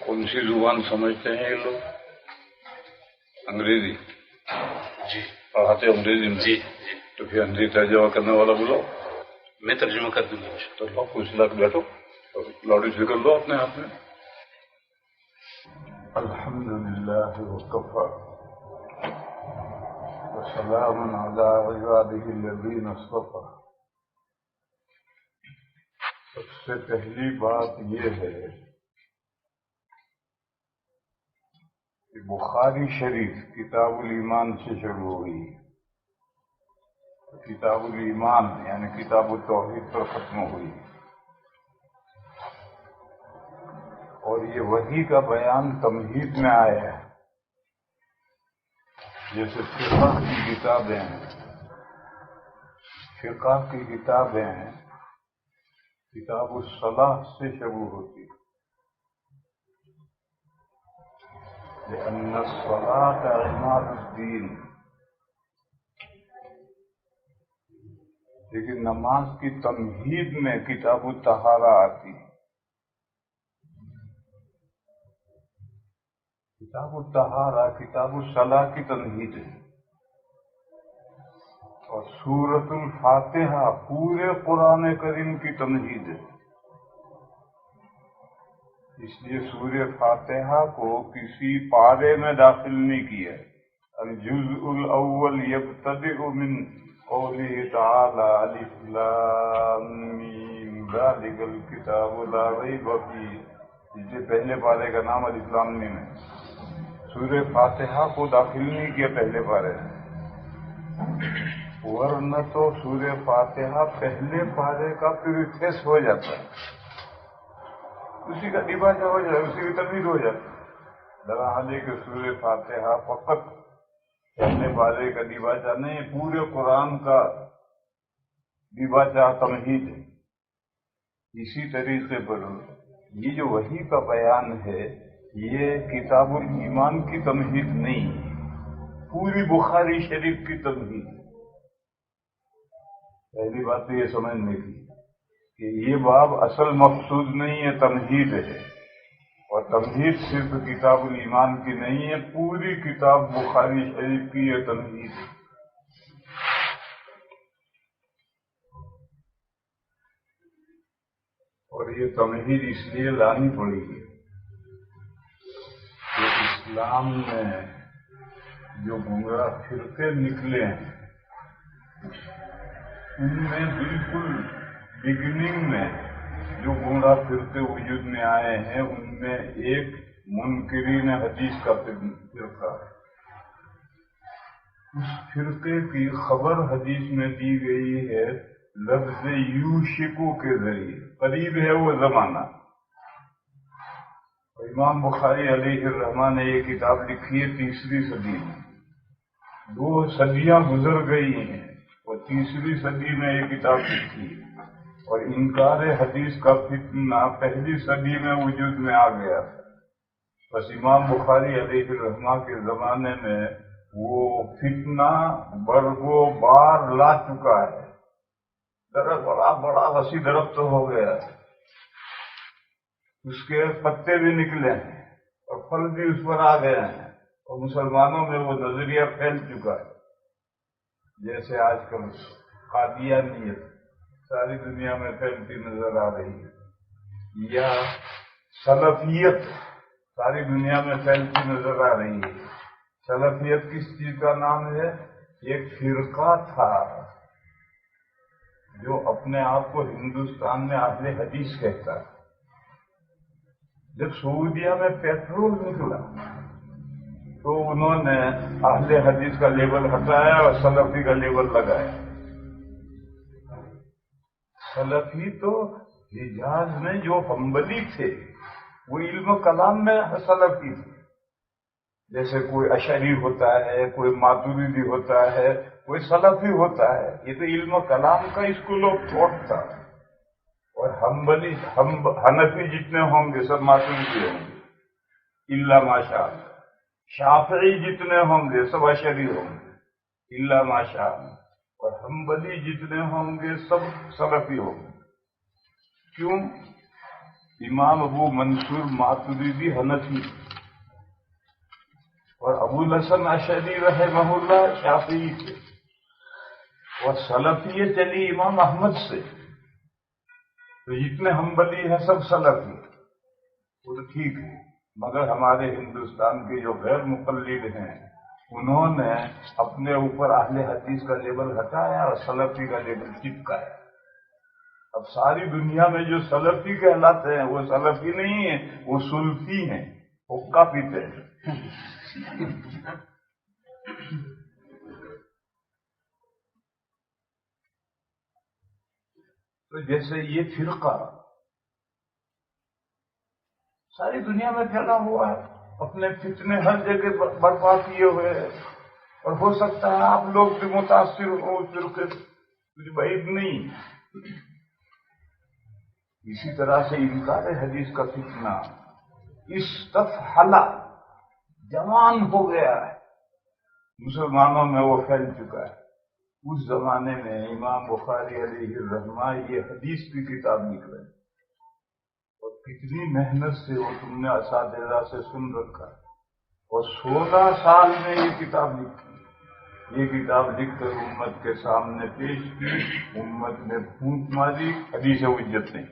کون سی زبان سمجھتے ہیں یہ لوگ؟ انگریزی؟ جی پڑھاتے انگریزی میں؟ جی تو پھر انگریزی ترجمہ کرنے والا بولو، میں ترجمہ کر دوں گا. تو لوگ کچھ لگ بیٹھو، لاؤڈ اسپیکر دو اپنے ہاتھ میں. الحمد للہ وکفی وسلام علی عبادہ الذین اصطفی. سب سے پہلی بات یہ ہے کہ بخاری شریف کتاب الایمان سے شروع ہوئی. کتاب الایمان یعنی کتاب التوحید پر ختم ہوئی، اور یہ وحی کا بیان تمہید میں آیا ہے. جیسے فقہ کی کتابیں ہیں، فقہ کی کتابیں ہیں، کتاب الصلاح سے شروع ہوتی ہے. لأن الصلاة عماد الدین. لیکن نماز کی تمہید میں کتاب الطہارہ آتی ہے. کتاب الطہارہ کتاب الصلاح کی تمہید ہے، اور سورۃ الفاتحہ پورے قرآن کریم کی تمہید ہے. اس لیے سورہ فاتحہ کو کسی پارے میں داخل نہیں کیا. الجزء الاول یبتدئ من قوله تعالی الف لام میم ذالک الکتاب لا ریب فیہ. اس لیے پہلے پارے کا نام الف لام میم ہے. سورہ فاتحہ کو داخل نہیں کیا پہلے پارے میں، ورنہ تو سورہ فاتحہ پہلے پارے کا پریفیس ہو جاتا ہے، اسی کا ڈباچہ ہو جائے، اسی کی تمہید ہو جاتی. درحال کہ سورہ فاتحہ فقط پہلے پارے کا ڈباچہ نہیں، پورے قرآن کا ڈباچہ تمہید ہے. اسی طریقے پر یہ جو وحی کا بیان ہے، یہ کتاب الایمان کی تمہید نہیں، پوری بخاری شریف کی تمہید. پہلی بات تو یہ سمجھنے کی کہ یہ باب اصل مقصود نہیں ہے، تمہید ہے. اور تمہید صرف کتاب الایمان کی نہیں ہے، پوری کتاب بخاری شریف کی یہ تمہید ہے. اور یہ تمہید اس لیے لانی پڑی ہے کہ اسلام میں جو گمراہ فرقے نکلے ہیں، ان میں بالکل بگننگ میں جو گمراہ فرقے وجود میں آئے ہیں، ان میں ایک منکرین حدیث کا فرقہ ہے. اس فرقے کی خبر حدیث میں دی گئی ہے لفظ یوشکو کے ذریعے، قریب ہے وہ زمانہ. امام بخاری علیہ الرحمہ نے یہ کتاب لکھی ہے 3ری صدی میں. 2 صدیاں گزر گئی ہیں اور 3ری صدی میں یہ کتاب لکھی ہے. اور انکار حدیث کا فتنہ 1 صدی میں وجود میں آ گیا. بس امام بخاری علیہ الرحمہ کے زمانے میں وہ فتنہ برگو بار لا چکا ہے. درخت بڑا وسیع درخت ہو گیا ہے، اس کے پتے بھی نکلے ہیں اور پھل بھی اس پر آ گئے ہیں، اور مسلمانوں میں وہ نظریہ پھیل چکا ہے. جیسے آج کل قادیانیت ساری دنیا میں پھیلتی نظر آ رہی ہے، یا سلفیت ساری دنیا میں پھیلتی نظر آ رہی ہے. سلفیت کس چیز کا نام ہے؟ ایک فرقہ تھا جو اپنے آپ کو ہندوستان میں اہل حدیث کہتا ہے. جب سعودیہ میں پیٹرول نکلا تو انہوں نے اہل حدیث کا لیبل ہٹایا اور سلفی کا لیبل لگایا. سلفی تو حجاز میں جو حنبلی تھے وہ علم کلام میں سلفی تھے. جیسے کوئی اشعری ہوتا ہے، کوئی ماتریدی ہوتا ہے، کوئی سلفی ہوتا ہے. یہ تو علم کلام کا اسکول آف تھاٹ تھا. اور حنفی جتنے ہوں گے سب ماتریدی ہوں گے الا ماشاءاللہ. شافعی جتنے ہوں گے سب اشعری ہوں گے الا ماشاءاللہ. اور حنبلی جتنے ہوں گے سب سلفی ہوں گے. کیوں؟ امام ابو منصور ماتریدی حنفی اور ابو الحسن اشعری رحمہ اللہ شافعی تھے، اور سلفیت چلی امام احمد سے، تو جتنے حنبلی ہیں سب سلفی، وہ تو ٹھیک ہے، مگر ہمارے ہندوستان کے جو غیر مقلد ہیں انہوں نے اپنے اوپر اہل حدیث کا لیبل ہٹایا اور سلفی کا لیبل چپکایا۔ اب ساری دنیا میں جو سلفی کہلاتے ہیں وہ سلفی نہیں ہیں، وہ سلفی ہیں، حقہ پیتے ہیں۔ تو جیسے یہ فرقہ ساری دنیا میں پھیلا ہوا ہے، اپنے فتنے ہر جگہ برپا کیے ہوئے ہیں، اور ہو سکتا ہے آپ لوگ بھی متاثر ہو اس فرقے سے، کچھ بعید نہیں۔ اسی طرح سے انکار حدیث کا فتنہ استفحل، جوان ہو گیا ہے، مسلمانوں میں وہ پھیل چکا ہے۔ اس زمانے میں امام بخاری علیہ الرحمہ یہ حدیث کی کتاب لکھ رہے ہیں، اور کتنی محنت سے وہ تم نے اساتذہ سے سن رکھا، اور 16 سال میں یہ کتاب لکھی۔ یہ کتاب لکھ کر امت کے سامنے پیش کی، امت نے پھونک ماری، حدیث حجت نہیں۔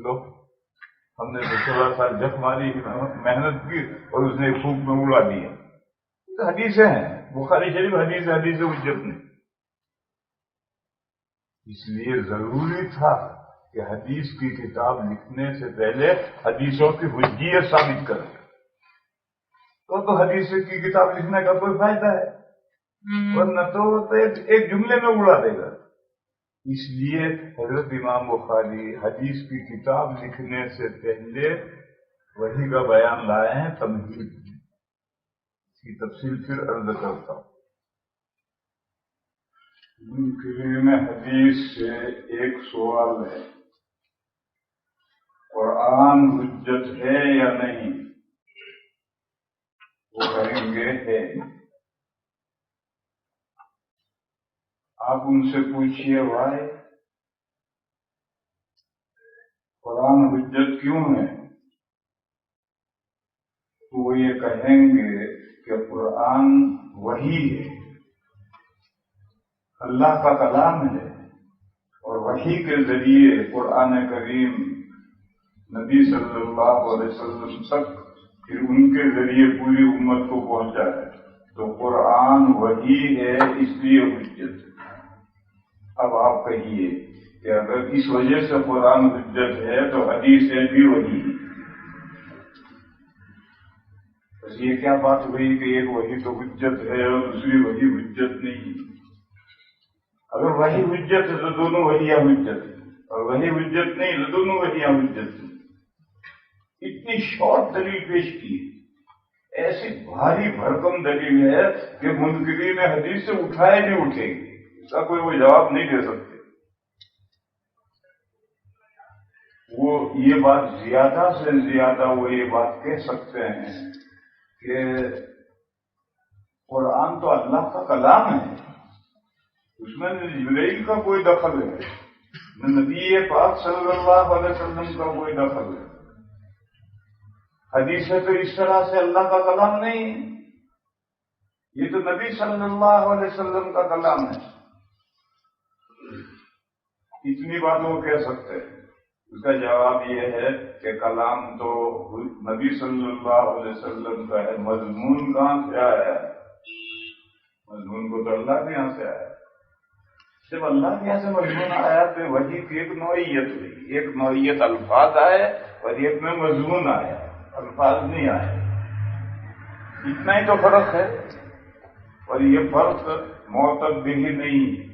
لو ہم نے 16 سال جھک ماری، محنت کی، اور اس نے پھونک میں اڑا دیا۔ تو حدیثیں ہیں، بخاری شریف حدیث حجت نہیں۔ اس لیے ضروری تھا کہ حدیث کی کتاب لکھنے سے پہلے حدیثوں کی حجیت ثابت کریں، تو حدیث کی کتاب لکھنے کا کوئی فائدہ ہے، ورنہ تو ایک جملے میں اڑا دے گا۔ اس لیے حضرت امام بخاری حدیث کی کتاب لکھنے سے پہلے وحی کا بیان لائے ہیں، تمہید کی تفصیل پھر عرض کرتا ہوں۔ منکرین حدیث سے ایک سوال ہے، قرآن حجت ہے یا نہیں؟ وہ کہیں گے ہے۔ آپ ان سے پوچھئے بھائی قرآن حجت کیوں ہے؟ تو وہ یہ کہیں گے کہ قرآن وحی ہے، اللہ کا کلام ہے، اور وحی کے ذریعے قرآن کریم نبی صلی اللہ علیہ وسلم تک، پھر ان کے ذریعے پوری امت کو پہنچا ہے، تو قرآن وحی ہے، اس لیے حجت ہے۔ اب آپ کہیے کہ اگر اس وجہ سے قرآن حجت ہے تو حدیثیں بھی وحی ہے۔ بس یہ کیا بات ہوئی کہ ایک وحی تو حجت ہے اور دوسری وحی حجت نہیں؟ اگر وحی حجت ہے تو دونوں وحیاں حجت ہیں، اور وحی حجت نہیں تو دونوں وحیاں حجت ہیں۔ اتنی شارٹ دلیل پیش کی، ایسی بھاری بھرکم دلیل ہے کہ منکرین حدیث سے اٹھائے نہیں اٹھے گی، اس کا کوئی وہ جواب نہیں دے سکتے۔ وہ یہ بات زیادہ سے زیادہ وہ یہ بات کہہ سکتے ہیں کہ قرآن تو اللہ کا کلام ہے، اس میں جبرائیل کا کوئی دخل ہے، نہ نبی پاک صلی اللہ علیہ وسلم کا کوئی دخل ہے۔ حدیث ہے تو اس طرح سے اللہ کا کلام نہیں ہے، یہ تو نبی صلی اللہ علیہ وسلم کا کلام ہے۔ اتنی بات وہ کہہ سکتے ہیں۔ اس کا جواب یہ ہے کہ کلام تو نبی صلی اللہ علیہ وسلم کا ہے، مضمون کہاں سے آیا ہے؟ مضمون کو تو اللہ کے یہاں سے آیا ہے۔ جب اللہ کے یہاں سے مضمون آیا تو وحی کی ایک نوعیت ہوئی، ایک نوعیت الفاظ آئے اور ایک میں مضمون آیا، الفاظ نہیں آئے۔ اتنا ہی تو فرق ہے، اور یہ فرق معتبر بھی نہیں ہے،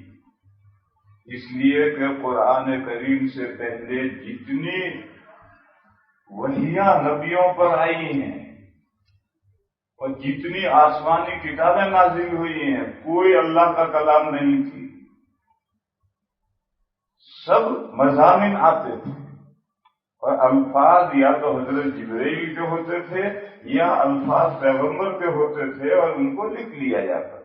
اس لیے کہ قرآن کریم سے پہلے جتنی وحیاں نبیوں پر آئی ہیں اور جتنی آسمانی کتابیں نازل ہوئی ہیں، کوئی اللہ کا کلام نہیں تھی، سب مضامین آتے تھے، اور الفاظ یا تو حضرت جبرائیل کے ہوتے تھے یا الفاظ پیغمبر کے ہوتے تھے، اور ان کو لکھ لیا جاتا۔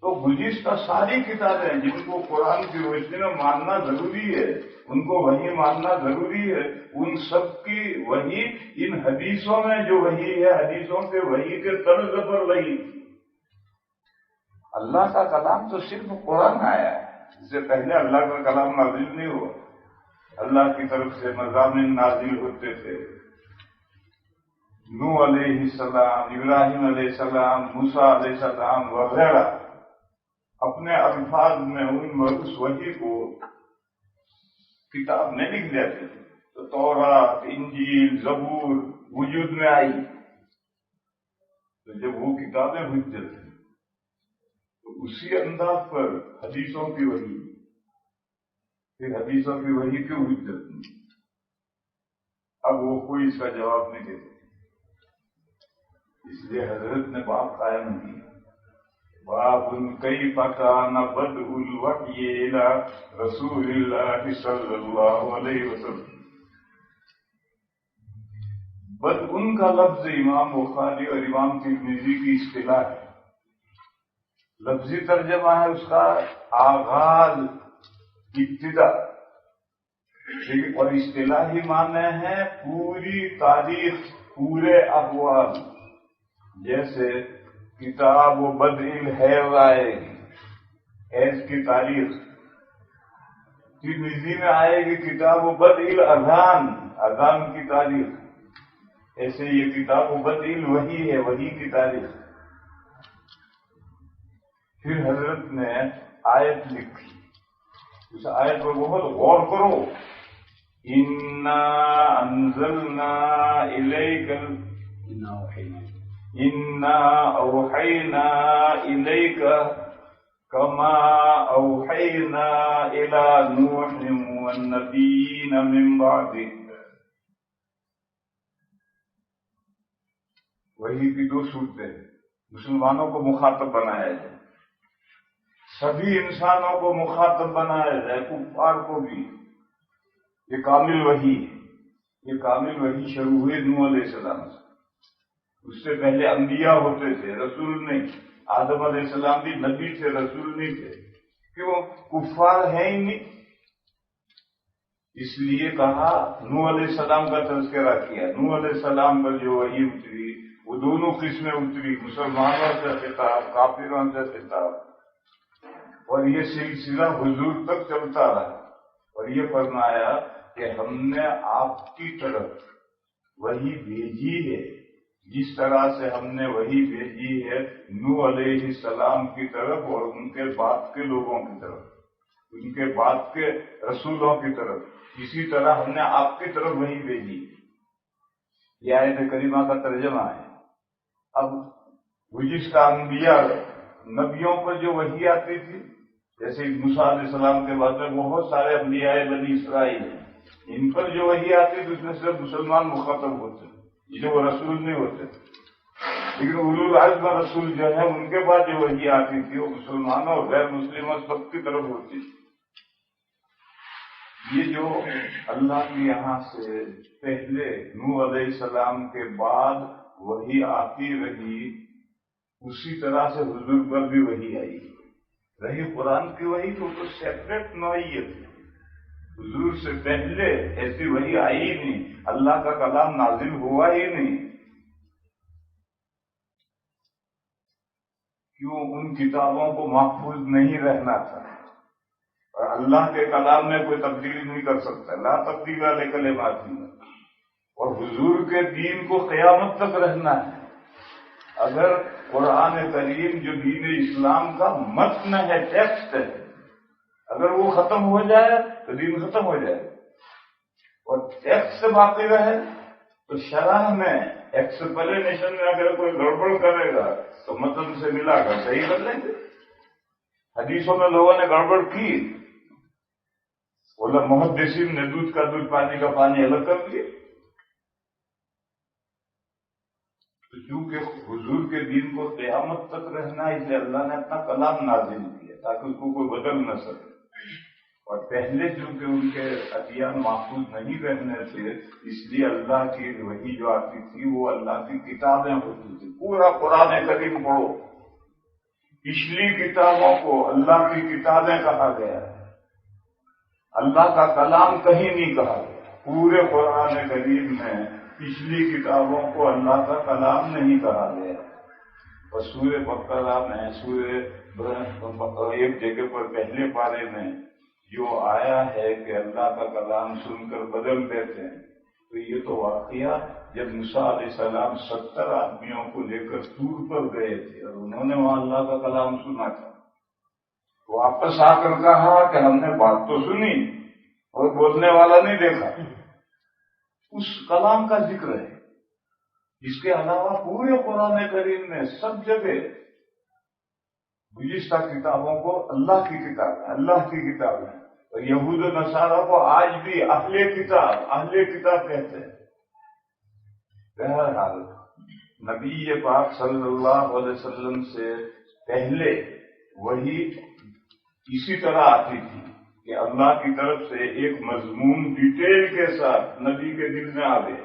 تو گزشتہ ساری کتابیں جن کو قرآن کی روشنی میں ماننا ضروری ہے، ان کو وہی ماننا ضروری ہے، ان سب کی وہی ان حدیثوں میں جو وہی ہے، حدیثوں کے وہی کے طرز پر وہی۔ اللہ کا کلام تو صرف قرآن آیا ہے، اس سے پہلے اللہ کا کلام نازل نہیں ہوا۔ اللہ کی طرف سے مضامین نازل ہوتے تھے، نوح علیہ السلام، ابراہیم علیہ السلام، موسیٰ علیہ السلام وغیرہ اپنے الفاظ میں اس وحی کو کتاب میں لکھ دیتے تھے۔ تو تورات، انجیل، زبور وجود میں آئی، تو جب وہ کتابیں حجت تھیں تو اسی انداز پر حدیثوں کی وحی، پھر حدیثوں کی وحی کیوں حجت نہیں؟ اب وہ کوئی اس کا جواب نہیں دے سکتا، اس لیے حضرت نے باب قائم کی، باب کیف کان بدء الوحی الی رسول اللہ صلی اللہ علیہ وسلم۔ بدء کا لفظ امام بخاری اور امام ترمذی کی اصطلاح ہے، لفظی ترجمہ ہے اس کا آغاز، ابتدا، اور اصطلاحی معنی ہے پوری تاریخ، پورے احوال۔ جیسے کتاب و بدء الحیض آئے گی، حیض کی تاریخ، ترمذی میں آئے گی کتاب و بدء الاذان، اذان کی تاریخ۔ ایسے یہ کتاب و بدء الوحی ہے، وحی کی تاریخ۔ پھر حضرت نے آیت لکھی، اس آیت پر بہت غور کرو، اِنَّا أَنزَلْنَا إِلَيْكَ إِنَّا أَوْحَيْنَا إِلَيْكَ كَمَا أَوْحَيْنَا إِلَى نُوحٍ وَالنَّبِيِّينَ مِن بَعْدِهِ۔ وحی کی دو صورتیں، مسلمانوں کو مخاطب بنایا جائے، سبھی انسانوں کو مخاطب بنایا جائے، کفار کو بھی۔ یہ کامل وحی ہے، یہ کامل وحی شروع ہوئی نوح علیہ السلام سے۔ اس سے پہلے انبیاء ہوتے تھے، رسول نہیں۔ آدم علیہ السلام بھی نبی تھے، رسول نہیں تھے، کیوں؟ کفار ہیں ہی نہیں، اس لیے کہا نوح علیہ السلام کا تذکرہ کیا۔ نوح علیہ السلام پر جو وحی اتری وہ دونوں قسمیں اتری، مسلمانوں سے خطاب، کافروں سے خطاب، اور یہ سلسلہ حضور تک چلتا رہا۔ اور یہ فرمایا کہ ہم نے آپ کی طرف وحی بھیجی ہے، جس طرح سے ہم نے وحی بھیجی ہے نوح علیہ السلام کی طرف اور ان کے بعد کے لوگوں کی طرف، ان کے بعد کے رسولوں کی طرف، اسی طرح ہم نے آپ کی طرف وحی بھیجی۔ یہ آیت کریمہ کا ترجمہ ہے۔ اب گزشتہ انبیاء، نبیوں پر جو وحی آتی تھی، جیسے موسیٰ علیہ السلام کے بعد میں بہت سارے انبیاء بنی اسرائیل ہیں، ان پر جو وحی آتی تھی اس میں صرف مسلمان مخاطب ہوتے، یہ وہ رسول نہیں ہوتے۔ لیکن اولو العزم رسول جو ہے ان کے بعد جو وحی آتی تھی وہ مسلمانوں اور غیر مسلموں سب کی طرف ہوتی تھی۔ یہ جو اللہ کے یہاں سے پہلے نوح علیہ السلام کے بعد وحی آتی رہی، اسی طرح سے حضور پر بھی وحی آئی رہی۔ قرآن کی وحی تو سیپریٹ نوعیت ہے، حضور سے پہلے ایسی وحی آئی ہی نہیں، اللہ کا کلام نازل ہوا ہی نہیں۔ کیوں؟ ان کتابوں کو محفوظ نہیں رہنا تھا، اور اللہ کے کلام میں کوئی تبدیلی نہیں کر سکتا، لا تبدیل لکلمات اللہ، اور حضور کے دین کو قیامت تک رہنا ہے۔ اگر قرآن کریم جو دین اسلام کا متن ہے، ٹیکسٹ ہے، اگر وہ ختم ہو جائے تو دین ختم ہو جائے، اور ٹیکسٹ باقی رہے تو شرح میں ایکسپلینیشن میں اگر کوئی گڑبڑ کرے گا تو متن سے ملا کر صحیح کر لیں گے۔ حدیثوں میں لوگوں نے گڑبڑ کی، بولا محدثین نے دودھ کا دودھ، پانی کا پانی الگ کر دیا۔ تو چونکہ حضور کے دین کو قیامت تک رہنا، اس لیے اللہ نے اپنا کلام نازل کیا تاکہ اس کو کوئی بدل نہ سکے۔ اور پہلے چونکہ ان کے ادیان محفوظ نہیں رہنے تھے، اس لیے اللہ کی وحی جو آتی تھی وہ اللہ کی کتابیں ہوتی تھی۔ پورا قرآن کریم پڑھو، پچھلی کتابوں کو اللہ کی کتابیں کہا گیا ہے، اللہ کا کلام کہیں نہیں کہا گیا۔ پورے قرآن کریم میں پچھلی کتابوں کو اللہ کا کلام نہیں کہا گیا۔ اور سورہ بقرہ میں ایک جگہ پر پہلے پارے میں جو آیا ہے کہ اللہ کا کلام سن کر بدل دیتے ہیں، تو یہ تو واقعہ جب موسیٰ علیہ السلام 70 آدمیوں کو لے کر طور پر گئے تھے اور انہوں نے وہاں اللہ کا کلام سنا تھا، واپس آ کر کہا کہ ہم نے بات تو سنی اور بولنے والا نہیں دیکھا۔ اس کلام کا ذکر ہے۔ اس کے علاوہ پورے قرآن کریم میں سب جگہ گزشتہ کتابوں کو اللہ کی کتاب ہے، اللہ کی کتاب ہے۔ اور یہود و نصارہ کو آج بھی اہل کتاب کہتے ہیں۔ بہرحال نبی پاک صلی اللہ علیہ وسلم سے پہلے وہی اسی طرح آتی تھی کہ اللہ کی طرف سے ایک مضمون ڈیٹیل کے ساتھ نبی کے دل میں آ گئے،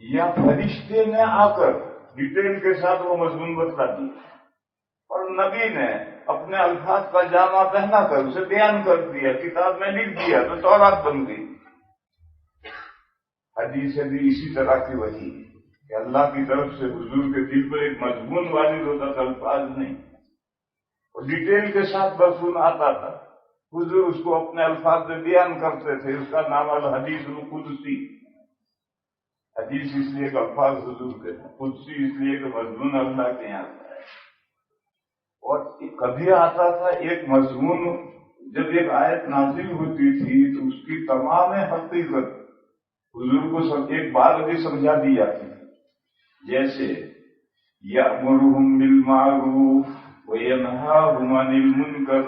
یا فرشتے نے آ کر ڈیٹیل کے ساتھ وہ مضمون بتلا دیا، اور نبی نے اپنے الفاظ کا جامہ پہنا کر اسے بیان کر دیا، کتاب میں لکھ دیا تو تورات بن گئی۔ حدیث بھی اسی طرح کی وحی ہے کہ اللہ کی طرف سے حضور کے دل پر ایک مضمون وارد ہوتا تھا، الفاظ نہیں، اور ڈیٹیل کے ساتھ مضمون آتا تھا، حضور اس کو اپنے الفاظ میں بیان کرتے تھے۔ اس کا نام الحدیث القدسی۔ حدیث اس لیے کہ الفاظ حضور کے ہیں، قدسی اس لیے کہ مضمون اللہ کے یہاں ہے۔ اور کبھی آتا تھا ایک مضمون، جب ایک آیت نازل ہوتی تھی تو اس کی تمام حقیقت حضور کو ایک بار بھی سمجھا دی جاتی تھی، جیسے یأمرہم بالمعروف وینہاہم عن المنکر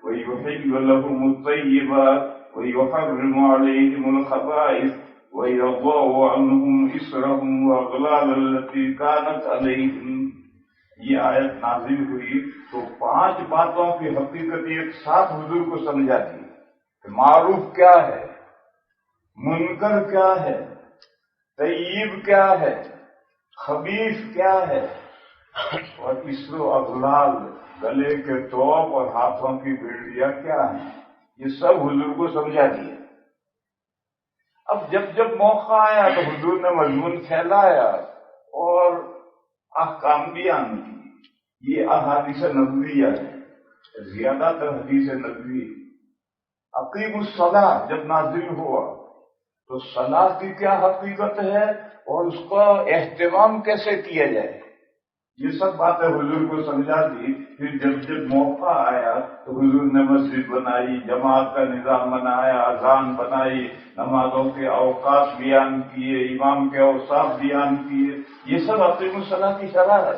ویحل لہم الطیبات ویحرم علیہم الخبائث وَيَضَعُ عَنْهُمْ إِصْرَهُمْ وَأَغْلَالَ الَّتِي كَانَتْ عَلَيْهِمْ۔ یہ آیت نازل ہوئی تو 5 باتوں کی حقیقت ایک ساتھ حضور کو سمجھا دی کہ معروف کیا ہے، منکر کیا ہے، طیب کیا ہے، خبیث کیا ہے، اور اسر و اغلال گلے کے توپ اور ہاتھوں کی بیڑیاں کیا ہیں، یہ سب حضور کو سمجھا دیا۔ اب جب موقع آیا تو حضور نے مضمون پھیلایا اور احکام بیان کی۔ یہ احادیث نبویہ ہے، زیادہ تر حدیث نبوی۔ اقیم الصلاۃ جب نازل ہوا تو صلاۃ کی کیا حقیقت ہے اور اس کا اہتمام کیسے کیا جائے، یہ سب باتیں حضور کو سمجھا دی۔ پھر جب موقع آیا تو حضور نے مسجد بنائی، جماعت کا نظام بنایا، اذان بنائی، نمازوں کے اوقات بیان کیے، امام کے اوصاف بیان کیے۔ یہ سب اقیم الصلاۃ کی شرح ہے،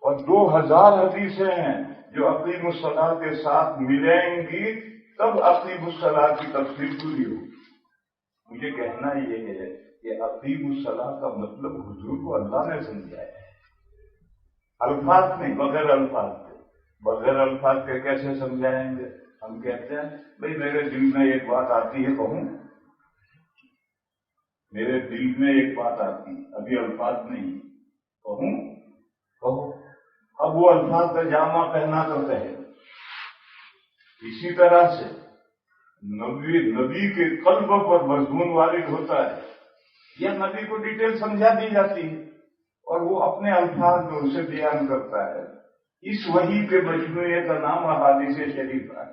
اور 2000 حدیثیں ہیں جو اقیم الصلاۃ کے ساتھ ملیں گی تب اقیم الصلاۃ کی تفصیل پوری ہوگی۔ مجھے کہنا یہ ہے کہ اقیم الصلاۃ کا مطلب حضور کو اللہ نے سمجھایا ہے، الفاظ نہیں، بغیر الفاظ کے۔ بغیر الفاظ کے کیسے سمجھائیں گے؟ ہم کہتے ہیں بھئی میرے دل میں ایک بات آتی ہے کہوں، میرے دل میں ایک بات آتی ہے، ابھی الفاظ نہیں، کہوں، کہو۔ اب وہ الفاظ کا جامہ پہنا کر کہے۔ اسی طرح سے نبی کے قلب پر مضمون وارد ہوتا ہے، یا نبی کو ڈیٹیل سمجھا دی جاتی ہے اور وہ اپنے الفاظ میں اسے بیان کرتا ہے۔ اس وحی کے مجموعے کا نام احادیث شریف ہے،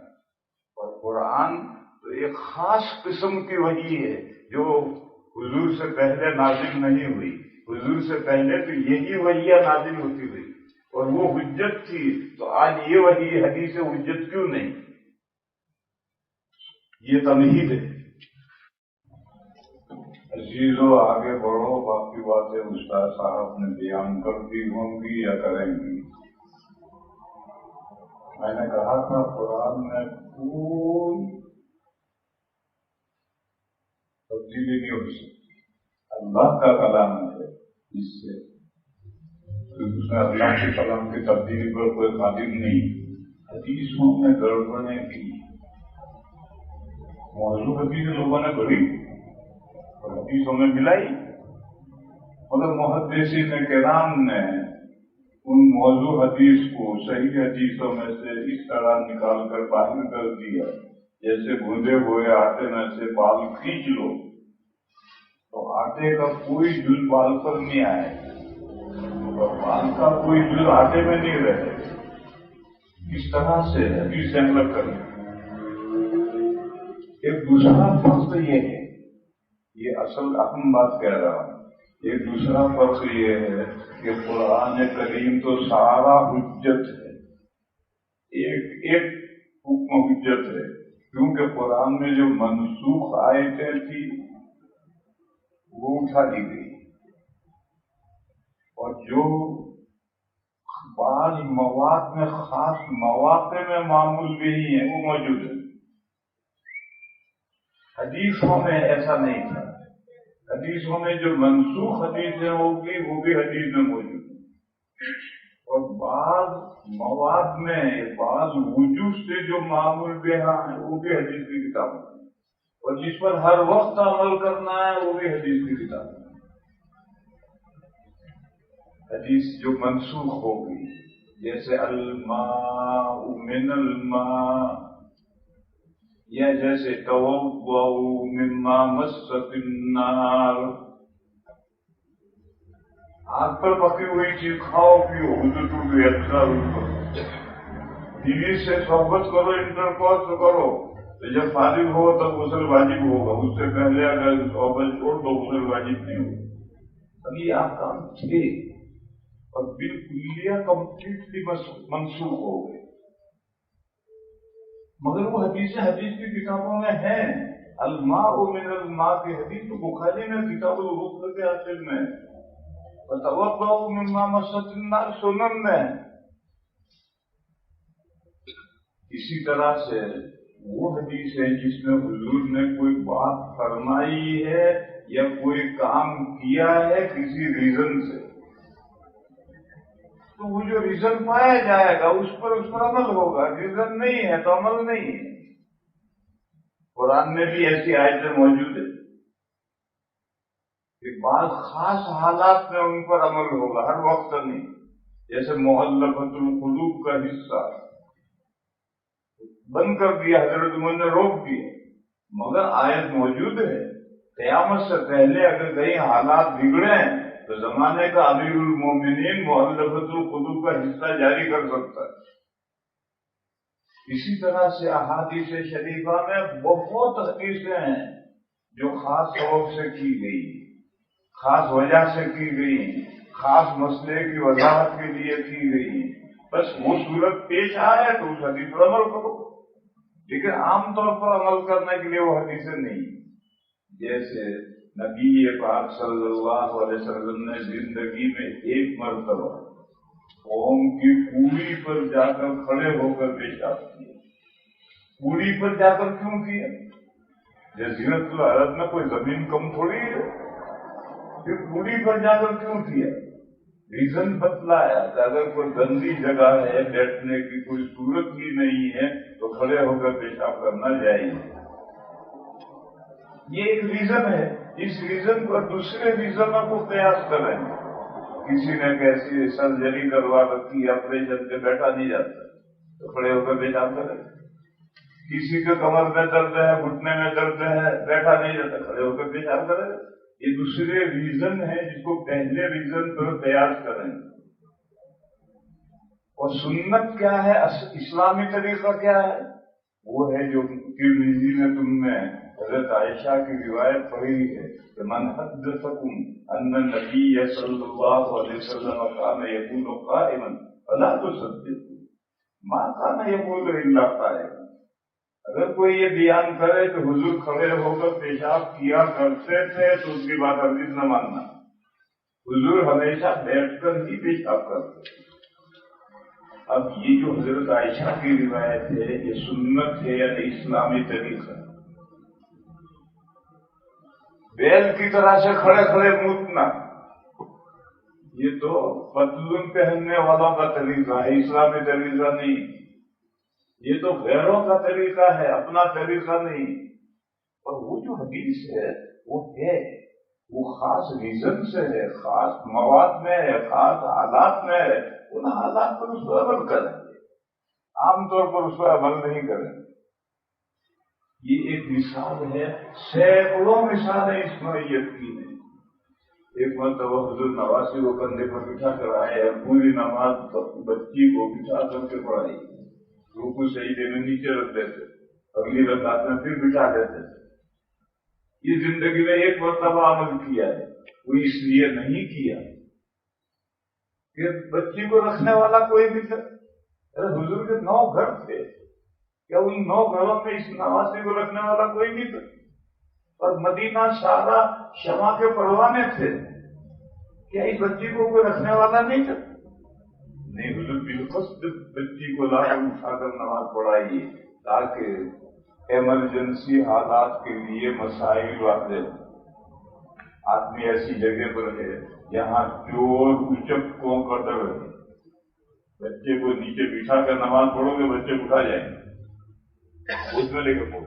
اور قرآن تو ایک خاص قسم کی وحی ہے جو حضور سے پہلے نازل نہیں ہوئی۔ حضور سے پہلے تو یہی وحیاں نازل ہوتی ہوئی اور وہ حجت تھی، تو آج یہ وحی حدیث حجت کیوں نہیں؟ یہ تمہید ہے۔ عزیزو آگے بڑھو، باقی باتیں استاد صاحب نے بیان کرتی ہوں گی یا کریں گی۔ میں نے کہا تھا قرآن میں کوئی تبدیلی نہیں ہو سکتی، اللہ کا کلام ہے، اس سے اس میں اللہ کے کلام کی تبدیلی پر کوئی قادر نہیں۔ حدیثوں میں گڑبڑیں کی، موضوع حدیث لوگوں نے پڑھی اور حدیثوں میں ملائی، مگر محدثین کرام نے ان موضوع حدیث کو صحیح حدیثوں میں سے اس طرح نکال کر باہر کر دیا جیسے گوندے ہوئے آٹے میں سے بال کھینچ لو تو آٹے کا کوئی جز بال پر نہیں آئے اور بال کا کوئی جز آٹے میں نہیں رہے. اس طرح سے حدیث حمل کریں. ایک دوسرا فرق یہ ہے، یہ اصل اہم بات کہہ رہا ہوں. ایک دوسرا فرق یہ ہے کہ قرآن کریم تو سارا حجت ہے، ایک ایک حکم حجت ہے، کیونکہ قرآن میں جو منسوخ آیتیں تھی وہ اٹھا دی گئی اور جو بعض مواد میں خاص مواقع میں معمول بھی ہیں وہ موجود ہیں. حدیثوں میں ایسا نہیں تھا. حدیثوں میں جو منسوخ حدیثیں ہوگی وہ بھی حدیث میں موجود ہیں اور بعض مواد میں بعض وجوہ سے جو معمول بیہا ہیں وہ بھی حدیث کی کتاب ہے اور جس پر ہر وقت عمل کرنا ہے وہ بھی حدیث کی کتاب ہے. حدیث جو منسوخ ہوگی جیسے الماء من الماء یا جیسے توضؤ مما مست النار، آگ پر پکی ہوئی چیز کھاؤ پیو، حضور ٹوٹ گئی اچھا بیوی سے صحبت کرو، انٹرکورس کرو، تو جب فارغ ہو تب غسل واجب ہوگا، اس سے پہلے اگر صحبت چھوڑ تو غسل واجب نہیں ہوگا. اب یہ آپ کام تھے اور بالکلیہ کمپلیٹلی منسوخ ہو گئے، مگر وہ حدیث کی کتابوں میں ہیں. الماء من الماء کی حدیث تو بخاری میں کتاب الغسل کے آخر میں، وتوضؤ مما مست النار سنن میں. اسی طرح سے وہ حدیث ہے جس میں حضور نے کوئی بات فرمائی ہے یا کوئی کام کیا ہے کسی ریزن سے، تو وہ جو ریزن پایا جائے گا اس پر عمل ہوگا. ریزن نہیں ہے تو عمل نہیں ہے. قرآن میں بھی ایسی آیتیں موجود ہیں کہ بعض خاص حالات میں ان پر عمل ہوگا، ہر وقت نہیں. جیسے مؤلفۃ القلوب کا حصہ بند کر دیا حضرت عمر نے، روک دیا، مگر آیت موجود ہے. قیامت سے پہلے اگر کہیں حالات بگڑے تو زمانے کا امیر المومنین مؤلفۃ القلوب کا حصہ جاری کر سکتا ہے. اسی طرح سے احادیث شریفہ میں بہت حدیثیں ہیں جو خاص سبب سے کی گئی، خاص وجہ سے کی گئی، خاص مسئلے کی وضاحت کے لیے کی گئی. بس وہ صورت پیش آئے تو اس حدیث پر عمل کرو، لیکن عام طور پر عمل کرنے کے لیے وہ حدیثیں نہیں. جیسے نبی پاک صلی اللہ علیہ وسلم نے زندگی میں ایک مرتبہ قوم کی کوڑی پر جا کر کھڑے ہو کر پیشاب کیا. کوڑی پر جا کر کیوں کیا؟ جزیرۃ العرب میں کوئی زمین کم تھوڑی ہے، پھر کوڑی پر جا کر کیوں کیا؟ ریزن بتلایا کہ اگر کوئی گندی جگہ ہے بیٹھنے کی کوئی صورت ہی نہیں ہے تو کھڑے ہو کر پیشاب کرنا جائز. یہ ایک ریزن ہے. اس ریزن پر دوسرے ریزنوں کو قیاس کریں. کسی نے کیسی سرجری کروا رکھی، آپریشن سے بیٹھا نہیں جاتا تو کھڑے ہو کر پیشاب کریں. کسی کے کمر میں درد ہے، گھٹنے میں درد ہے، بیٹھا نہیں جاتا، کھڑے ہو کر پیشاب کریں. یہ دوسرے ریزن ہے جس کو پہلے ریزن پر قیاس کریں. اور سنت کیا ہے، اسلامی طریقہ کیا ہے؟ وہ ہے جو ترمذی میں تم نے حضرت عائشہ کی روایت پڑھی ہے کہ من حدثکم ان النبی صلی اللہ علیہ وسلم کان یقول قائما فلا تصدقوا ما کان یقول الا قائما. اگر کوئی یہ بیان کرے کہ حضور کھڑے ہو کر پیشاب کیا کرتے تھے تو اس کی بات ہرگز نہ ماننا. حضور ہمیشہ بیٹھ کر ہی پیشاب کرتے تھے. اب یہ جو حضرت عائشہ کی روایت ہے یہ سنت ہے یا اسلامی طریقہ؟ بیل کی طرح سے کھڑے کھڑے موتنا یہ تو پتلون پہننے والوں کا طریقہ ہے، اسلامی طریقہ نہیں. یہ تو غیروں کا طریقہ ہے، اپنا طریقہ نہیں. اور وہ جو حدیث ہے وہ ہے وہ خاص ریزن سے ہے، خاص مواد میں ہے، خاص حالات میں ہے، ان حالات پر اس پر عمل کریں گے، عام طور پر اس پر عمل نہیں کریں گے۔ یہ ایک مثال ہے، سینکڑوں مثالیں اس نوعیت کی ہیں۔ ایک مرتبہ حضور نواسی کو کندھے پر بٹھا کر آئے اور پوری نماز بچی کو بٹھا کر کے پڑھائی، رکوع سجدے میں نیچے رکھ دیتے، اگلی رکعت میں پھر بٹھا دیتے۔ یہ زندگی میں ایک مرتبہ عمل کیا ہے، وہ اس لیے نہیں کیا کہ بچی کو رکھنے والا کوئی بھی تھا۔ حضور کے 9 گھر تھے، کیا ان 9 گھروں میں اس نواسی کو رکھنے والا کوئی نہیں تھا؟ اور مدینہ سارا شمع کے پروانے تھے، کیا اس بچی کو کوئی رکھنے والا نہیں تھا؟ نہیں، حضور بالقصد بچی کو لا کر اٹھا کر نماز پڑھائیے تاکہ ایمرجنسی حالات کے لیے مسائل واضح ہوں۔ آدمی ایسی جگہ پر ہے جہاں چور اچکوں کا ڈر ہے، بچے کو نیچے بٹھا کر نماز پڑھو گے بچے اٹھا جائیں گے، اس میں لے کے پڑھو۔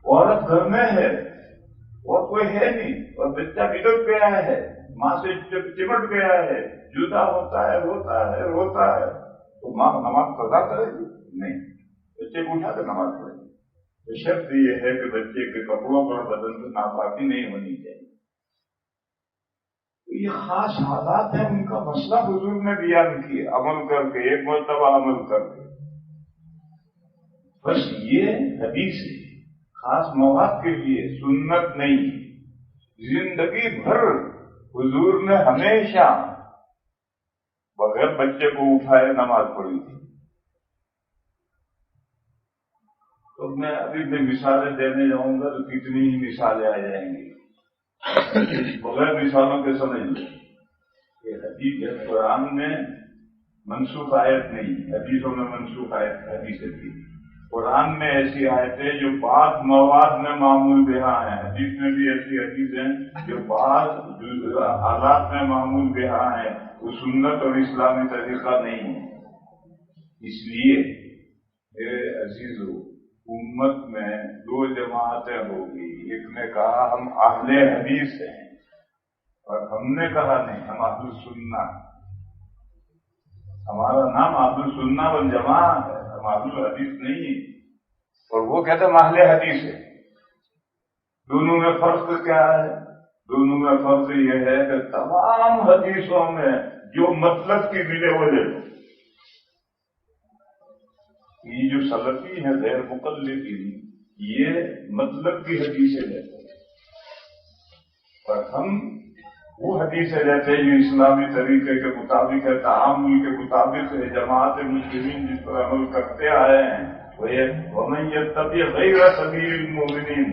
عورت گھر میں ہے اور کوئی ہے نہیں، اور بچہ بگڑ گیا ہے، ماں سے چمٹ گیا ہے، جدا ہوتا ہے، روتا ہے، تو ماں نماز قضا کرے گی؟ نہیں، بچے کو اٹھا کر نماز پڑھے گی۔ تو شرط یہ ہے کہ بچے کے کپڑوں پر بدن سے ناپاکی نہیں ہونی چاہیے۔ تو یہ خاص حالات ہیں، ان کا مسئلہ حضور نے بیان کیا، عمل کر کے، ایک مرتبہ عمل کر کے۔ بس یہ حدیث ہے، خاص مواد کے لیے، سنت نہیں۔ زندگی بھر حضور نے ہمیشہ بغیر بچے کو اٹھائے نماز پڑھی تھی۔ تو میں ابھی بھی مثالیں دینے جاؤں گا تو کتنی ہی مثالیں آ جائیں گی، بغیر مثالوں کے سمجھ لیں۔ یہ حدیث ہے، قرآن میں منسوخ آیت نہیں، حدیثوں میں منسوخ آیت حدیث تھی۔ قرآن میں ایسی آیتیں جو بعض مواد میں معمول بہا ہیں، حدیث میں بھی ایسی حدیثیں جو بعض حالات میں معمول بہا ہیں، وہ سنت اور اسلامی طریقہ نہیں ہے۔ اس لیے میرے عزیزو، امت میں 2 جماعتیں ہوگی، ایک نے کہا ہم اہل حدیث ہیں، اور ہم نے کہا نہیں، ہم اہل السنہ، ہمارا نام اہل السنہ والجماعت ہے، ہم اہل الحدیث نہیں ہیں۔ اور وہ کہتے ہیں اہل حدیث ہے۔ دونوں میں فرق کیا ہے؟ دونوں میں فرق یہ ہے کہ تمام حدیثوں میں جو مطلب کی ملے وہ لے لو۔ یہ جو سلفی ہے غیر مقلدین، یہ مطلب کی حدیثیں لیتے ہیں، اور ہم وہ حدیثیں لیتے ہیں جو اسلامی طریقے کے مطابق ہے، تعامل کے مطابق ہے، جماعت مسلمین جس پر عمل کرتے آئے ہیں وہ یہ وَمَن يَتَّبِعْ غَيْرَ سَبِيلِ الْمُؤْمِنِينَ،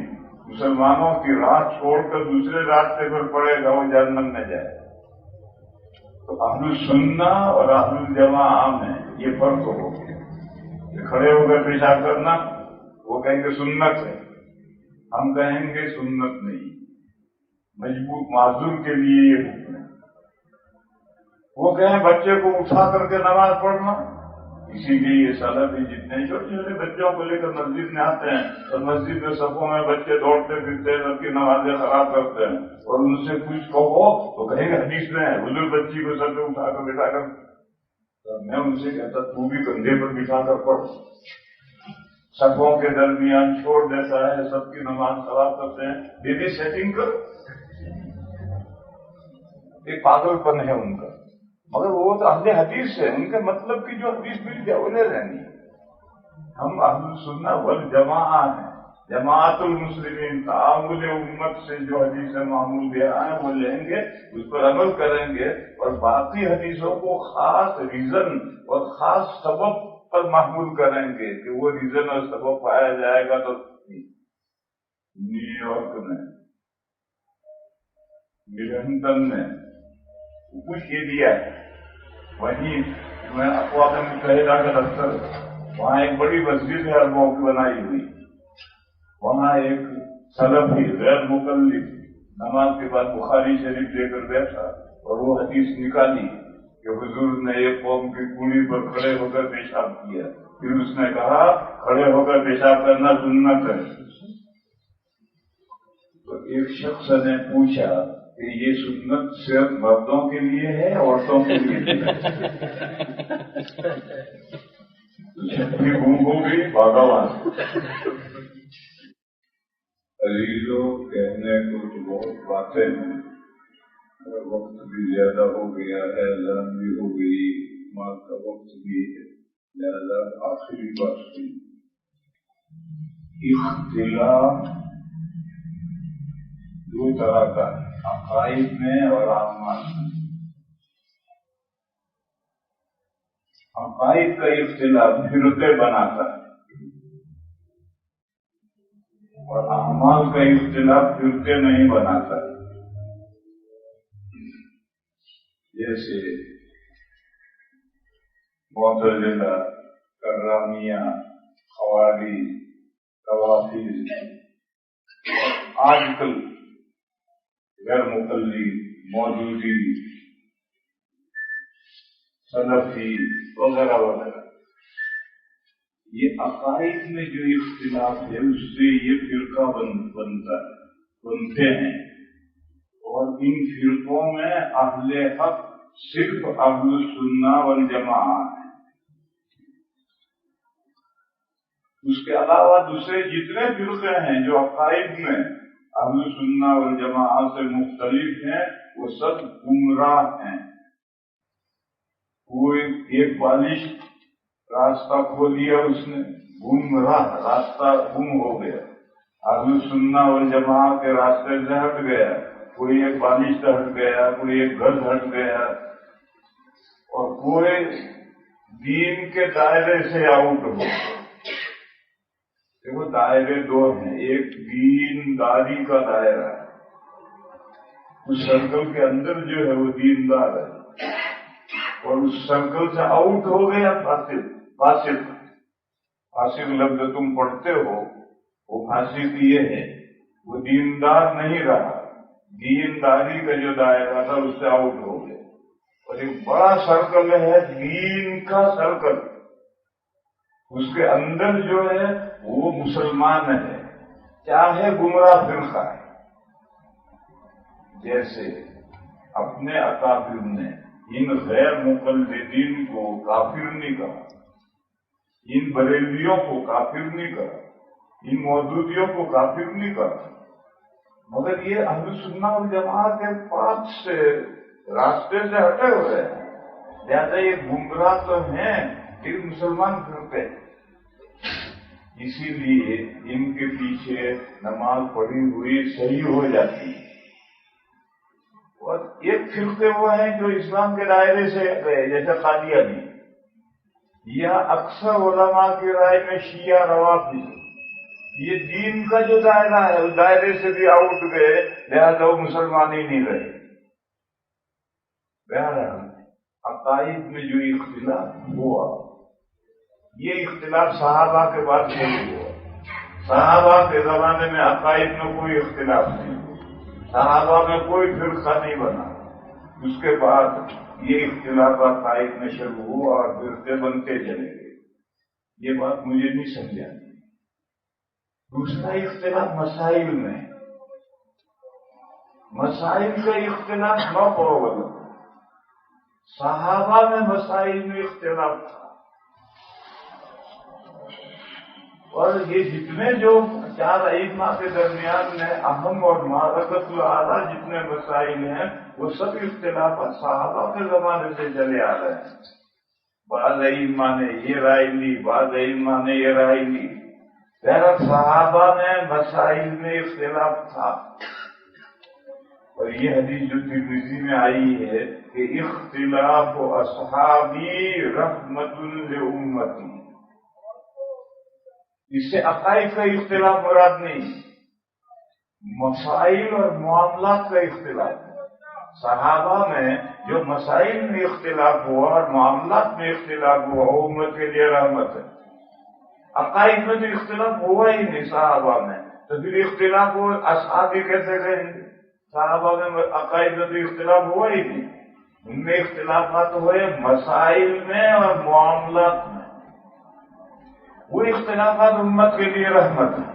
مسلمانوں کی راہ چھوڑ کر دوسرے راستے پر پڑے گا وہ جہنم میں جائے۔ تو اہل السنہ اور اہل الجماعہ میں یہ فرق ہو گیا کہ کھڑے ہو کر پیشاب کرنا وہ کہیں گے سنت ہے، ہم کہیں گے سنت نہیں، مجبور معذور کے لیے یہ حکم ہے۔ وہ کہیں بچے کو اٹھا کر کے نماز پڑھنا، اسی لیے یہ سلفی جتنے چھوٹے چھوٹے بچوں کو لے کر مسجد میں آتے ہیں اور مسجد کے صفوں میں بچے دوڑتے پھرتے ہیں، سب کی نمازیں خراب کرتے ہیں، اور ان سے کچھ کہو تو کہیں گے حدیث میں ہے حضور بچی کو سر پہ اٹھا کر بٹھا کر۔ تو میں ان سے کہتا تو بھی کندھے پر بٹھا کر پڑھ، صفوں کے درمیان چھوڑ دیتا ہے، سب کی نماز خراب کرتے ہیں، بیبی سیٹنگ کر۔ ایک پاگل پن ہے ان کا، مگر وہ تو اہل حدیث ہے، ان کے مطلب کی جو حدیث مل جائے وہ لے لینی۔ ہم اہل السنہ والجماعہ ہیں، جماعت المسلمین، تعامل امت سے جو حدیث معمول دیا ہے وہ لیں گے، اس پر عمل کریں گے، اور باقی حدیثوں کو خاص ریزن اور خاص سبب پر محمول کریں گے کہ وہ ریزن اور سبب پایا جائے گا۔ تو نیو یارک میں، ملنٹن میں کچھ یہ دیا ہے، وہیں میں اقوام متحدہ کا دفتر، وہاں ایک بڑی مسجد ہے اربوں کی بنائی ہوئی، وہاں ایک سلفی غیر مقلد نماز کے بعد بخاری شریف لے کر بیٹھا اور وہ حدیث نکالی کہ حضور نے ایک قوم کی کوڑی پر کھڑے ہو کر پیشاب کیا، پھر اس نے کہا کھڑے ہو کر پیشاب کرنا سنت ہے۔ تو ایک شخص نے پوچھا کہ یہ سنت صرف مردوں کے لیے ہے عورتوں کے لیے گم ہو گئی بھگوان عزیزوں کہنے کو تو بہت باتیں ہیں، وقت بھی زیادہ ہو گیا ہے، اذان بھی ہو گئی، ماں کا وقت بھی ہے، لہذا آخری بات سن، اختلاف دو طرح کا ہے، عقائد میں اور اعمال میں۔ عقائد کا اختلاف فرقے بناتا ہے اور اعمال کا اختلاف فرقے نہیں بناتا ہے۔ جیسے معتزلہ، کرامیہ، خوارج، روافض، آج کل غیر مقلد، مودودی، سلفی وغیرہ وغیرہ، یہ عقائد میں جو اختلاف ہے اس سے یہ فرقہ بنتے ہیں، اور ان فرقوں میں اہل حق صرف اہل السنہ والجماعہ ہیں۔ اس کے علاوہ دوسرے جتنے فرقے ہیں جو عقائد میں اہل السنہ والجماعہ سے مختلف ہیں وہ سب گمراہ ہیں۔ کوئی ایک بالش راستہ کھو دیا، اس نے گمراہ، راستہ گم ہو گیا، اہل السنہ والجماعہ کے راستے سے ہٹ گیا، کوئی ایک بالش سے ہٹ گیا، کوئی ایک گھر ہٹ گیا، اور کوئی دین کے دائرے سے آؤٹ ہو۔ دیکھو دائرے دو ہیں، ایک دین داری کا دائرہ ہے، اس سرکل کے اندر جو ہے وہ دیندار ہے، اور اس سرکل سے آؤٹ ہو گیا فاسق۔ فاسق لفظ تم پڑھتے ہو، وہ فاسق یہ ہے، وہ دیندار نہیں رہا، دینداری کا جو دائرہ تھا اس سے آؤٹ ہو گیا۔ اور ایک بڑا سرکل ہے دین کا سرکل، اس کے اندر جو ہے وہ مسلمان ہے، چاہے گمراہ فرقہ ہے۔ جیسے اپنے اکابر نے ان غیر مقلدین کو کافر نہیں کہا، ان بریلویوں کو کافر نہیں کہا، ان مودودیوں کو کافر نہیں کہا، مگر یہ اہل سنہ والجماعت کے پاس سے راستے سے ہٹے ہوئے ہیں، لہذا یہ گمراہ تو ہیں لیکن مسلمان فرقے۔ اسی لیے ان کے پیچھے نماز پڑھی ہوئی صحیح ہو جاتی ہے۔ اور ایک فرقے وہ ہیں جو اسلام کے دائرے سے گئے، جیسے قادیانی، یا اکثر علماء کی رائے میں شیعہ روافض، یہ دین کا جو دائرہ ہے اس دائرے سے بھی آؤٹ گئے، لہذا وہ مسلمان ہی نہیں رہے۔ بہرحال عقائد میں جو اختلاف ہوا، یہ اختلاف صحابہ کے بعد شروع ہوا۔ صحابہ کے زمانے میں عقائد میں کوئی اختلاف نہیں، صحابہ میں کوئی فرقہ نہیں بنا۔ اس کے بعد یہ اختلاف عقائد میں شروع ہوا اور فرقے بنتے چلے گئے۔ یہ بات مجھے نہیں سمجھانی۔ دوسرا اختلاف مسائل میں، مسائل کا اختلاف نہ ہو، صحابہ میں مسائل میں اختلاف تھا، اور یہ جتنے جو چار ائمہ کے درمیان میں اہم اور معرکۃ الاعلیٰ جتنے مسائل ہیں وہ سب اختلافات صحابہ کے زمانے سے چلے آ رہے ہیں۔ بعض ائمہ نے یہ رائے لی، بعض ائمہ نے یہ رائے لی، بہرحال صحابہ میں مسائل میں اختلاف تھا۔ اور یہ حدیث جو ترمذی میں آئی ہے کہ اختلاف اصحابی رحمت لامتی، اس سے عقائد کا اختلاف مراد نہیں، مسائل اور معاملات کا اختلاف۔ صحابہ میں جو مسائل میں اختلاف ہوا اور معاملات میں اختلاف ہوا وہ امت کے لیے رحمت ہے۔ عقائد میں تو اختلاف ہوا ہی نہیں صحابہ میں، تو پھر اختلاف ہو اصحابی کیسے کہیں گے؟ صحابہ میں عقائد میں تو اختلاف ہوا ہی نہیں، ان میں اختلافات ہوئے مسائل میں اور معاملات میں، وہ اختلافات امت کے لیے رحمت ہے۔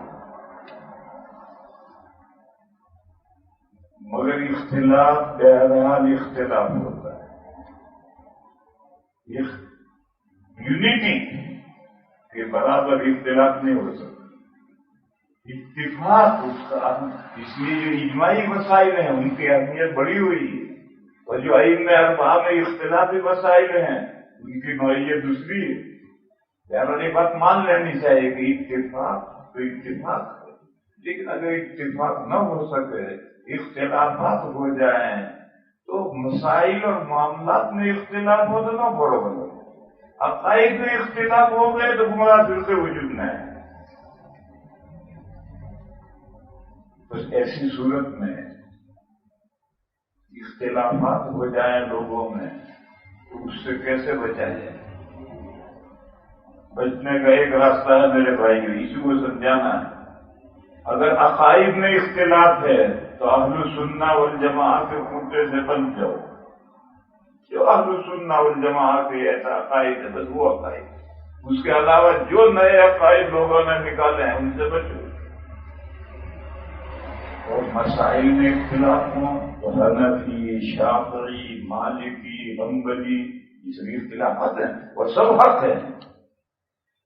مگر اختلاف بہرحال اختلاف ہوتا ہے. یونٹی کے برابر اختلاف نہیں ہو سکتا. اتفاق اس کا اس لیے جو اجماعی مسائل ہیں ان کی اہمیت بڑی ہوئی ہے، اور جو ائمہ اربعہ میں اختلافی مسائل ہیں ان کی نوعیت دوسری ہے. یعنی یہ بات مان لینی چاہیے کہ اتفاق تو اتفاق ہے، لیکن اگر اتفاق نہ ہو سکے، اختلافات ہو جائیں، تو مسائل اور معاملات میں اختلاف ہو تو نہ برابر ہو. عقائد میں اختلاف ہو گئے تو گمراہ فرقے وجود میں ہے. بس ایسی صورت میں اختلافات ہو جائیں لوگوں میں تو اس سے کیسے بچا جائے؟ بچنے کا ایک راستہ ہے میرے بھائی، اسی کو سمجھانا ہے. اگر عقائد میں اختلاف ہے تو اہل السنہ والجماعہ کے خطے سے بن جاؤ. جو اہل السنہ والجماعہ کے ایسا عقائد ہے بس وہ عقائد، اس کے علاوہ جو نئے عقائد لوگوں نے نکالے ہیں ان سے بچو. اور مسائل میں اختلاف ہوں تو حنفی، شافعی، مالکی، حنبلی، یہ سب اختلافات ہیں اور سب حق ہیں،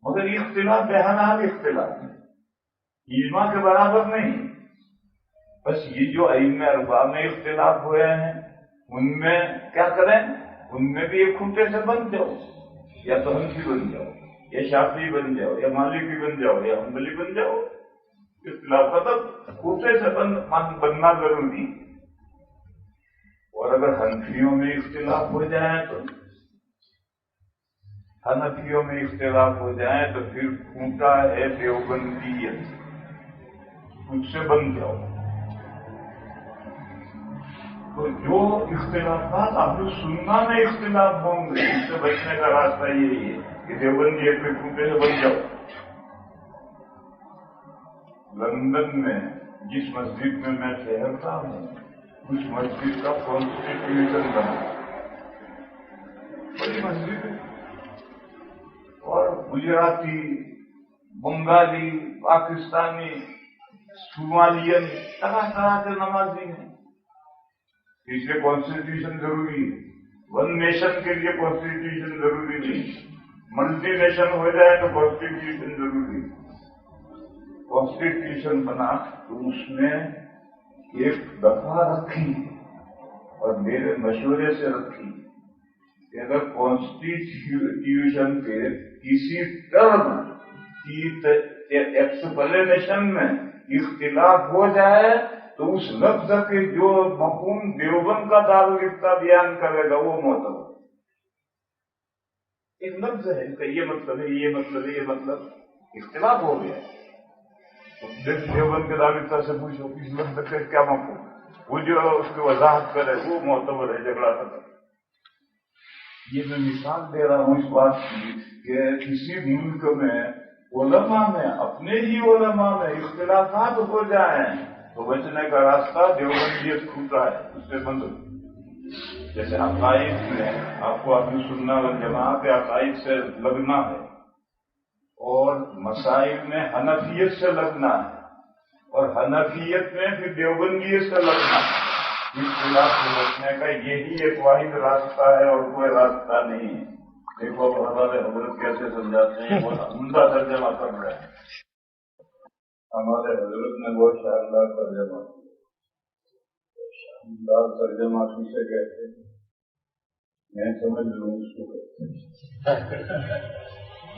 مگر اختلاف بہرحال اختلاف ہے، اجماع کے برابر نہیں. بس یہ جو ائمہ اربعہ میں اختلاف ہوئے ہیں ان میں کیا کریں؟ ان میں بھی ایک کھوٹے سے بن جاؤ، یا تو حنفی بن جاؤ، یا شافعی بن جاؤ، یا مالکی بن جاؤ، یا حنبلی بن جاؤ. اختلاف مطلب کھوٹے سے بننا ضروری. اور اگر حنفیوں میں اختلاف ہو جائیں تو پھر کھوٹا ہے دیوبندیت، اس سے بن جاؤ. تو جو اختلافات اہل السنہ میں اختلاف ہوں گے اس سے بچنے کا راستہ یہی ہے کہ دیوبندیت کے کھوٹے سے بن جاؤ. لندن میں جس مسجد میں میں ٹھہرتا ہوں اس مسجد کا کانسٹیٹیوشن بنا، بڑی مسجد ہے، اور گجراتی، بنگالی، پاکستانی، صومالین طرح طرح کے نمازی ہیں. اس لیے کانسٹیٹیوشن ضروری ہے. ون نیشن کے لیے کانسٹیٹیوشن ضروری نہیں، ملٹی نیشن ہو جائے تو کانسٹیٹیوشن ضروری ہے. کانسٹیٹیوشن بنا تو اس میں ایک دفعہ رکھی اور میرے مشورے سے رکھی کہ اگر کانسٹیٹیوشن کے کسی ٹرم کی ایکسپلینیشن میں اختلاف ہو جائے تو اس لفظ کے جو مفہوم دیوبند کا دارالفتہ بیان کرے گا وہ معتبر. ایک لفظ ہے اس کا یہ مطلب ہے، یہ مطلب ہے، یہ مطلب اختلاف ہو گیا. دیوبند کے دارالفتہ سے پوچھو اس لفظ کا کیا مفہوم، وہ جو اس کی وضاحت کرے وہ معتبر ہے، جھگڑا ختم. یہ میں مثال دے رہا ہوں اس بات کی کہ کسی ملک میں علماء میں، اپنے ہی علماء میں اختلافات ہو جائیں تو بچنے کا راستہ دیوبندیت کھوٹا ہے، اس سے بند ہو. جیسے عقائد میں آپ کو اہل السنہ والجماعہ کے عقائد سے لگنا ہے، اور مسائل میں حنفیت سے لگنا ہے، اور حنفیت میں پھر دیوبندیت سے لگنا ہے. اختلاف سے بچنے کا یہی ایک واحد راستہ ہے اور کوئی راستہ نہیں ہے. دیکھو ہمارے حضرت کیسے سمجھاتے ہیں، بہت عمدہ ترجمہ کر رہے ہیں. ہمارے حضرت نے بہت شاندار ترجمہ کیا. شاندار ترجمہ کسے کہتے ہیں؟ میں سمجھ لوں اس کو کہتے ہیں.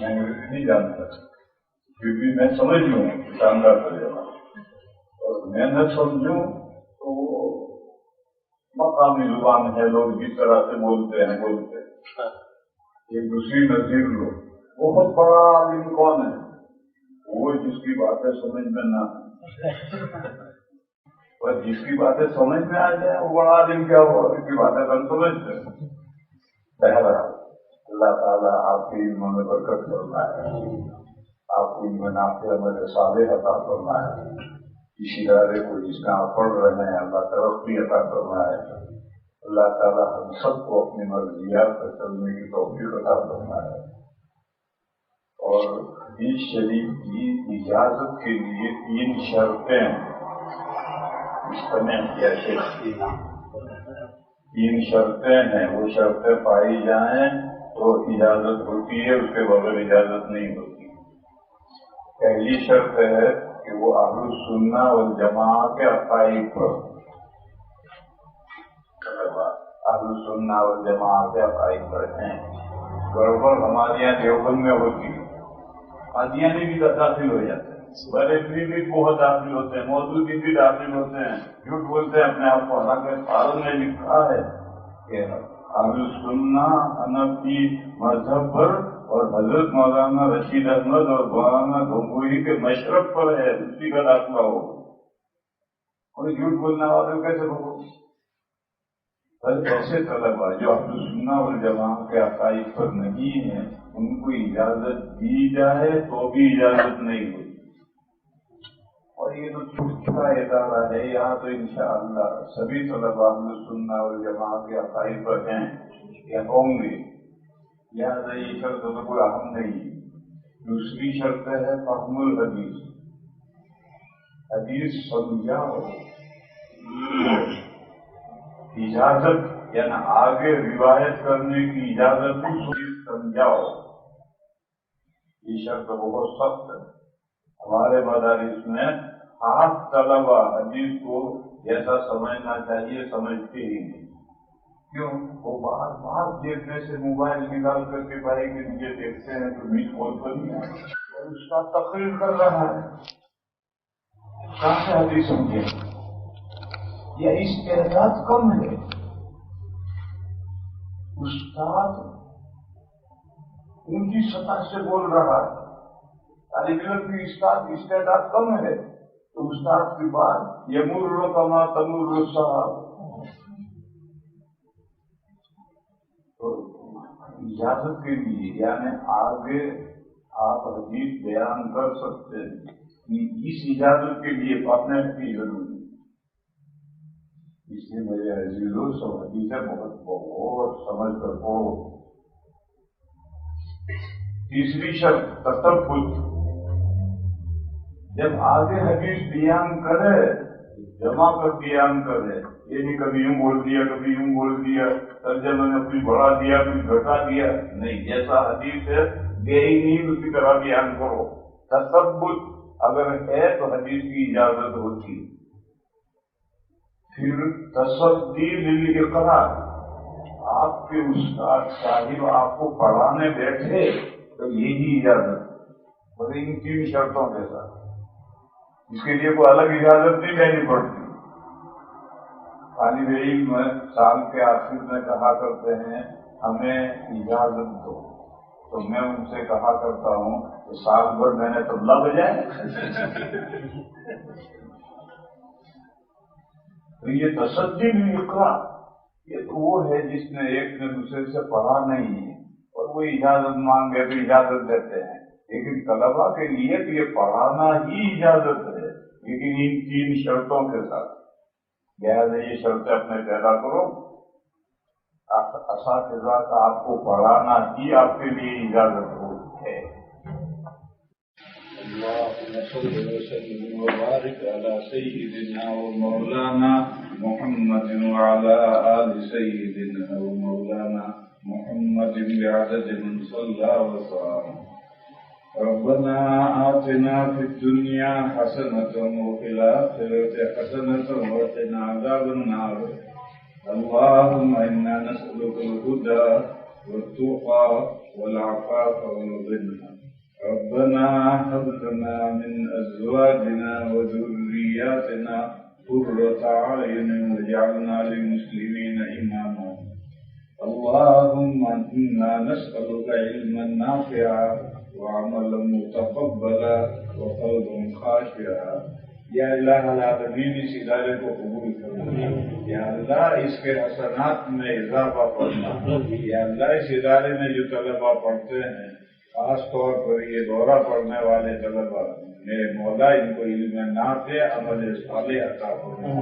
میں نہیں جانتا، پھر بھی میں سمجھ لوں شاندار ترجمہ، اور میں نہ سمجھوں تو مقامی زبان ہے، لوگ جس طرح سے بولتے ہیں. ایک دوسری نظیر لو، بہت بڑا عالم کون ہے؟ وہ جس کی باتیں سمجھ میں نہ آئے، اور جس کی باتیں سمجھ میں آ جائے وہ بڑا عالم کیا ہوا، اس کی باتیں ہم سمجھتے ہیں. بہرحال اللہ تعالیٰ آپ کی علم میں برکت فرمائے، آپ کو علم نافع عمل صالح عطا فرمائے. اس ادارے کو جس میں آپ پڑھ رہے ہیں اللہ ترقی عطا فرمائے. اللہ تعالیٰ ہم سب کو اپنی مرضیات پر چلنے کی توفیق عطا فرمائے. اور حدیث شریف کی اجازت کے لیے 3 شرطیں استمع کیا شیخ، 3 شرطیں ہیں، وہ شرطیں پائی جائیں تو اجازت ہوتی ہے، اس کے بغیر اجازت نہیں ہوتی۔ پہلی شرط ہے کہ وہ اہل السنہ والجماعت کے عقائد پر، اہل السنہ والجماعت کے عقائد پر ہیں۔ گڑبڑ ہمارے یہاں دیوبند میں ہوتی ہے، قادیانی بھی داخل ہو جاتے ہیں، بریلوی بھی بہت داخل ہوتے ہیں، مودودی بھی داخل ہوتے ہیں، جھوٹ بولتے ہیں اپنے آپ کو، حالانکہ قرآن میں لکھا ہے کہ اہل السنہ حنفی مذہب پر اور حضرت مولانا رشید احمد اور مولانا گنگوئی کے مشرق پر ہے، اسی کا داخلہ ہو، اور جھوٹ بولنے والوں کیسے ہو؟ بس ایسے طلبا جو اہل السنہ والجماعت کے عقائد پر نہیں ہیں، ان کو اجازت دی جائے تو بھی اجازت نہیں ہوئی۔ اور یہ تو چھوٹا ادارہ ہے، یہاں تو انشاءاللہ سبھی طلبا اہل السنہ والجماعت کے عقائد پر ہیں یا ہوں گے، لہٰذا یہ شرط تو کوئی اہم نہیں۔ دوسری شرط ہے فہم الحدیث، حدیث سمجھاؤ، اجازت یعنی آگے روایت کرنے کی اجازت سمجھاؤ، یہ شرط بہت سخت ہے۔ ہمارے مدارس میں آپ طلبا حدیث کو جیسا سمجھنا چاہیے سمجھتے ہی نہیں، کیوں؟ وہ بار بار دیکھنے سے موبائل نکال کر کے بھائی کے نیچے دیکھتے ہیں تو میٹ کال پر نہیں ہے اور اس کا تقریر کر رہا ہے، کہاں سے حدیث سمجھے؟ یا استعداد کم ہے، استاد اونچی سطح سے بول رہا ہے، طالب علم کی استعداد کم ہے تو استاد کی بات یمر کما تمر السحاب، تو اجازت کے لیے یعنی آگے آپ حدیث بیان کر سکتے ہیں، اس اجازت کے لیے پڑھنے کی ضروری ہے۔ اس لیے میرے عزیزوں سب حدیثیں بہت سمجھ کر پڑھو۔ تیسری شرط تثبت، جب آگے حدیث بیان کرے جمع کر بیان کرے، یہ نہیں کبھی یوں بول دیا کبھی یوں بول دیا، ترجمہ نے کچھ بڑھا دیا کچھ گھٹا دیا، نہیں، جیسا حدیث ہے گہری نہیں اسی طرح بیان کرو۔ تثبت اگر ہے تو حدیث کی اجازت ہوتی ہے۔ پھر تصدی للاقرار، آپ کے استاد صاحب آپ کو پڑھانے بیٹھے تو یہی اجازت، اور ان 3 شرطوں کے ساتھ، اس کے لیے کوئی الگ اجازت نہیں لینی پڑتی۔ طالب علم سال کے آخر میں کہا کرتے ہیں ہمیں اجازت دو، تو میں ان سے کہا کرتا ہوں کہ سال بھر میں نے طبلہ بجائے۔ تو یہ تصدی للاقرار، یہ تو وہ ہے جس نے ایک نے دوسرے سے پڑھا نہیں ہے اور وہ اجازت مانگے تو اجازت دیتے ہیں، لیکن طلبا کے لیے تو یہ پڑھانا ہی اجازت ہے، لیکن ان 3 شرطوں کے ساتھ۔ لہٰذا یہ شرطیں اپنے پیدا کرو، اساتذہ کا آپ کو پڑھانا ہی آپ کے لیے اجازت ہے۔ اللهم صل وسلم وبارك على سيدنا ومولانا محمد وعلى آل سيدنا ومولانا محمد بعدد من صلى وسلم۔ ربنا آتنا في الدنيا حسنة وفي الآخرة حسنة وقنا عذاب النار۔ اللهم إنا نسألك الهدى والتقى والعفاف والغنى۔ ربنا هب لنا من أزواجنا وذرياتنا قرة أعين واجعلنا للمسلمين إماما۔ اللهم إنا نسألك علما نافعا وعملا متقبلا وقلبا خاشعا۔ یا الہ العالمین اس ادارے کو قبول کرنا، یا اللہ اس کے حسنات میں اضافہ کرنا، یا اللہ اس ادارے میں جو طلبا پڑھتے ہیں خاص طور پر یہ دورہ پڑھنے والے طلبا، میرے مولا ان کو علم نافع عمل صالح عطا فرما،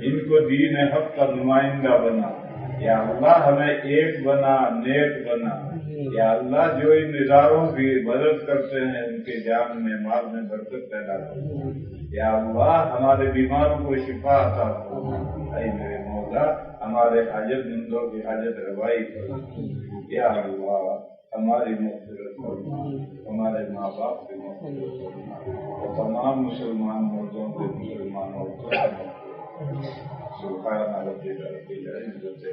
ان کو دین حق کا نمائندہ بنا، یا اللہ ہمیں ایک بنا، نیک بنا. یا اللہ جو ان اداروں کی مدد کرتے ہیں ان کے جان میں مال میں برکت پیدا کرو. یا اللہ ہمارے بیماروں کو شفا عطا کرو. اے میرے مولا ہمارے حاجت مندوں کی حاجت روائی کرو. یا اللہ ہماری مغفرت کرنا، ہمارے ماں باپ کی مغفرت کرنا، اور تمام مسلمان مردوں کے مسلمان عورتوں کا سبحان ربک رب العزة